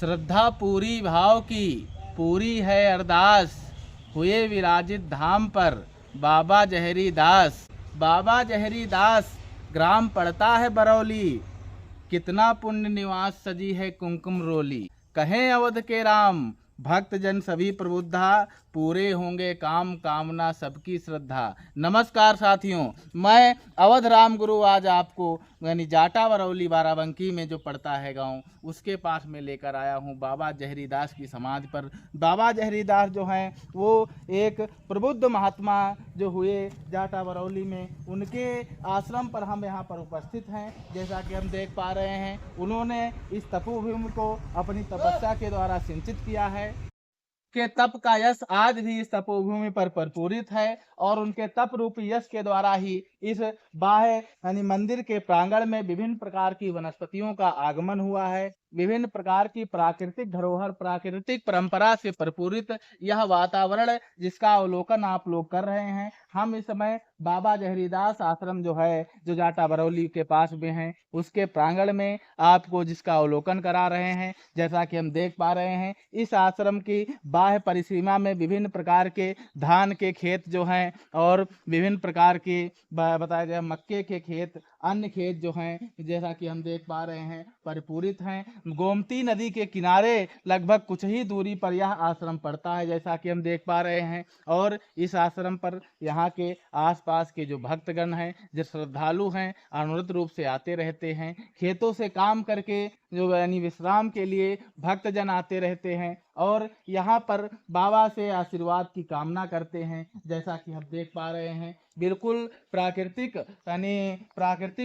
श्रद्धा पूरी भाव की, पूरी है अरदास, हुए विराजित धाम पर बाबा जहरी दास। बाबा जहरी दास ग्राम पड़ता है बरौली, कितना पुण्य निवास सजी है कुमकुम रोली। कहें अवध के राम भक्त जन सभी प्रबुद्धा, पूरे होंगे काम कामना सबकी श्रद्धा। नमस्कार साथियों, मैं अवध राम गुरु आज आपको यानी जाटा बरौली बाराबंकी में जो पड़ता है गांव, उसके पास में लेकर आया हूं बाबा जहरी दास की समाधि पर। बाबा जहरी दास जो हैं वो एक प्रबुद्ध महात्मा जो हुए जाटा बरौली में, उनके आश्रम पर हम यहाँ पर उपस्थित हैं। जैसा कि हम देख पा रहे हैं, उन्होंने इस तपोभूमि को अपनी तपस्या के द्वारा सिंचित किया है के तप का यश आज भी इस तपोभूमि पर प्रपूरित है, और उनके तप रूपी यश के द्वारा ही इस बाह्य यानी मंदिर के प्रांगण में विभिन्न प्रकार की वनस्पतियों का आगमन हुआ है। विभिन्न प्रकार की प्राकृतिक धरोहर, प्राकृतिक परंपरा से प्रपूरित यह वातावरण जिसका अवलोकन आप लोग कर रहे हैं। हम इस समय बाबा जहरीदास आश्रम जो है, जो जाटा बरौली के पास में है, उसके प्रांगण में आपको जिसका अवलोकन करा रहे हैं। जैसा कि हम देख पा रहे हैं, इस आश्रम की बाह्य परिसीमा में विभिन्न प्रकार के धान के खेत जो हैं, और विभिन्न प्रकार के बताया जाए मक्के के खेत, अन्य खेत जो हैं, जैसा कि हम देख पा रहे हैं परिपूरित हैं। गोमती नदी के किनारे लगभग कुछ ही दूरी पर यह आश्रम पड़ता है, जैसा कि हम देख पा रहे हैं। और इस आश्रम पर यहाँ के आसपास के जो भक्तगण हैं, जो श्रद्धालु हैं, अनवरत रूप से आते रहते हैं। खेतों से काम करके जो यानी विश्राम के लिए भक्तजन आते रहते हैं, और यहाँ पर बाबा से आशीर्वाद की कामना करते हैं। जैसा कि हम देख पा रहे हैं, बिल्कुल प्राकृतिक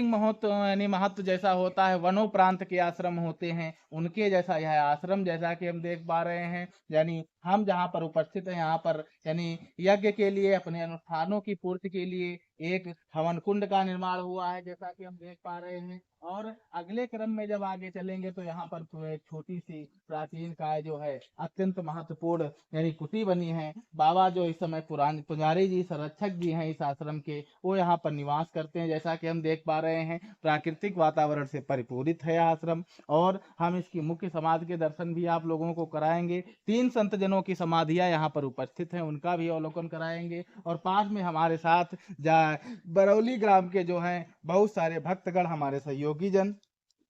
महत्व जैसा होता है, वनों प्रांत के आश्रम होते हैं, उनके जैसा यह आश्रम, जैसा कि हम देख पा रहे हैं। यानी हम जहाँ पर उपस्थित हैं, यहाँ पर यानी यज्ञ के लिए, अपने अनुष्ठानों की पूर्ति के लिए एक हवन कुंड का निर्माण हुआ है, जैसा कि हम देख पा रहे हैं। और अगले क्रम में जब आगे चलेंगे तो यहाँ पर तो एक छोटी सी प्राचीन काय जो है, अत्यंत महत्वपूर्ण यानी कुटी बनी है। बाबा जो इस समय पुजारी जी, संरक्षक जी हैं इस आश्रम के, वो यहाँ पर निवास करते हैं। जैसा कि हम देख पा रहे हैं, प्राकृतिक वातावरण से परिपूरित है आश्रम, और हम इसकी मुख्य समाधि के दर्शन भी आप लोगों को कराएंगे। 3 संत जनों की समाधियां यहाँ पर उपस्थित हैं, उनका भी अवलोकन कराएंगे। और पास में हमारे साथ बरौली ग्राम के जो हैं बहुत सारे भक्तगण, हमारे सहयोगी जन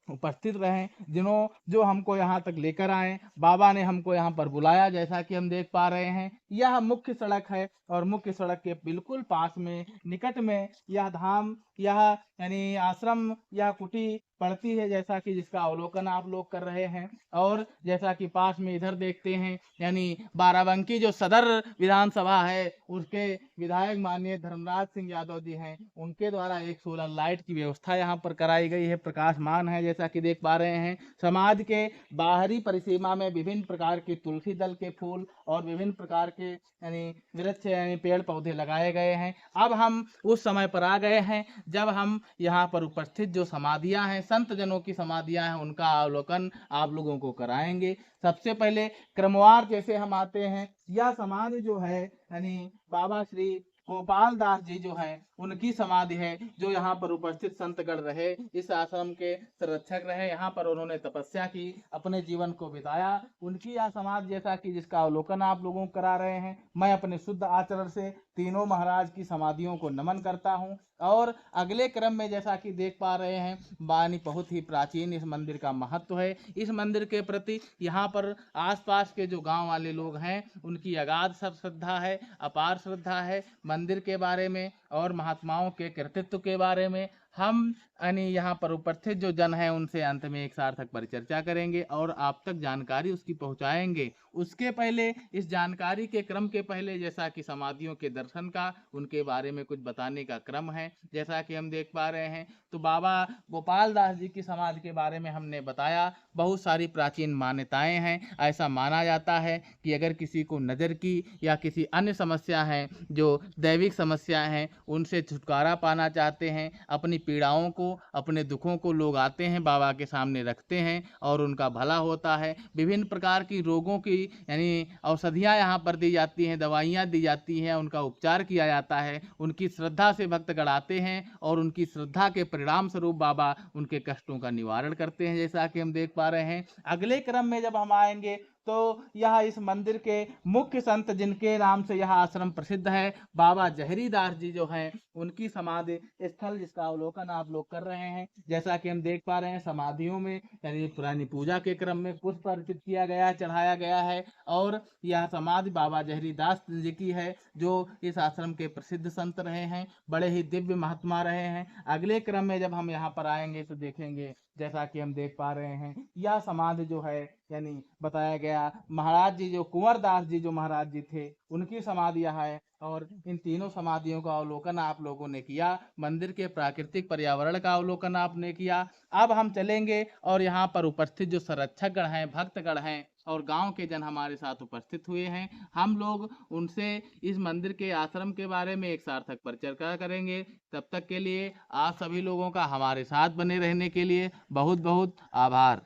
उपस्थित रहें, जो हमको यहाँ तक लेकर आए। बाबा ने हमको यहाँ पर बुलाया। जैसा कि हम देख पा रहे हैं, यह मुख्य सड़क है, और मुख्य सड़क के बिल्कुल पास में, निकट में यह धाम, यह यानी आश्रम, यह कुटी पड़ती है, जैसा कि जिसका अवलोकन आप लोग कर रहे हैं। और जैसा कि पास में इधर देखते हैं, यानी बाराबंकी जो सदर विधानसभा है, उसके विधायक माननीय धर्मराज सिंह यादव जी हैं, उनके द्वारा एक सोलर लाइट की व्यवस्था यहाँ पर कराई गई है, प्रकाशमान है। जैसा कि देख पा रहे हैं, समाज के बाहरी परिसीमा में विभिन्न प्रकार के तुलसी दल के फूल और विभिन्न प्रकार के यानी वृक्ष यानी पेड़ पौधे लगाए गए हैं। अब हम उस समय पर आ गए हैं जब हम यहाँ पर उपस्थित जो समाधियाँ हैं, संत जनों की समाधियाँ हैं, उनका अवलोकन आप लोगों को कराएंगे। सबसे पहले क्रमवार जैसे हम आते हैं, यह समाधि जो है यानी बाबा श्री गोपाल दास जी जो हैं, उनकी समाधि है, जो यहाँ पर उपस्थित संतगण रहे, इस आश्रम के संरक्षक रहे, यहाँ पर उन्होंने तपस्या की, अपने जीवन को बिताया। उनकी यह समाधि, जैसा कि जिसका अवलोकन आप लोगों को करा रहे हैं, मैं अपने शुद्ध आचरण से तीनों महाराज की समाधियों को नमन करता हूँ। और अगले क्रम में जैसा कि देख पा रहे हैं, बानी बहुत ही प्राचीन इस मंदिर का महत्व है। इस मंदिर के प्रति यहाँ पर आसपास के जो गांव वाले लोग हैं, उनकी अगाध श्रद्धा है, अपार श्रद्धा है। मंदिर के बारे में और महात्माओं के कृतित्व के बारे में हम यानी यहाँ पर उपस्थित जो जन हैं, उनसे अंत में एक सार्थक परिचर्चा करेंगे और आप तक जानकारी उसकी पहुँचाएंगे। उसके पहले, इस जानकारी के क्रम के पहले, जैसा कि समाधियों के दर्शन का, उनके बारे में कुछ बताने का क्रम है। जैसा कि हम देख पा रहे हैं, तो बाबा गोपाल दास जी की समाधि के बारे में हमने बताया। बहुत सारी प्राचीन मान्यताएं हैं। ऐसा माना जाता है कि अगर किसी को नज़र की या किसी अन्य समस्या है, जो दैविक समस्या हैं, उनसे छुटकारा पाना चाहते हैं, अपनी पीड़ाओं को, अपने दुखों को लोग आते हैं, बाबा के सामने रखते हैं और उनका भला होता है। विभिन्न प्रकार की रोगों की यानी औषधियाँ यहाँ पर दी जाती हैं, दवाइयाँ दी जाती हैं, उनका उपचार किया जाता है। उनकी श्रद्धा से भक्तगण आते हैं और उनकी श्रद्धा के परिणाम स्वरूप बाबा उनके कष्टों का निवारण करते हैं, जैसा कि हम देख पा रहे हैं। अगले क्रम में जब हम आएँगे तो यह इस मंदिर के मुख्य संत जिनके नाम से यह आश्रम प्रसिद्ध है, बाबा जहरीदास जी जो हैं, उनकी समाधि स्थल जिसका अवलोकन आप लोग कर रहे हैं। जैसा कि हम देख पा रहे हैं, समाधियों में यानी पुरानी पूजा के क्रम में पुष्प अर्पित किया गया, चढ़ाया गया है और यह समाधि बाबा जहरीदास जी की है, जो इस आश्रम के प्रसिद्ध संत रहे हैं, बड़े ही दिव्य महात्मा रहे हैं। अगले क्रम में जब हम यहाँ पर आएंगे तो देखेंगे, जैसा कि हम देख पा रहे हैं, यह समाधि जो है यानी बताया गया महाराज जी जो कुंवर दास जी जो महाराज जी थे, उनकी समाधि यहाँ है। और इन तीनों समाधियों का अवलोकन आप लोगों ने किया, मंदिर के प्राकृतिक पर्यावरण का अवलोकन आपने किया। अब हम चलेंगे और यहाँ पर उपस्थित जो संरक्षकगण हैं, भक्तगण हैं और गांव के जन हमारे साथ उपस्थित हुए हैं, हम लोग उनसे इस मंदिर के आश्रम के बारे में एक सार्थक परिचर्चा करेंगे। तब तक के लिए आप सभी लोगों का हमारे साथ बने रहने के लिए बहुत बहुत आभार।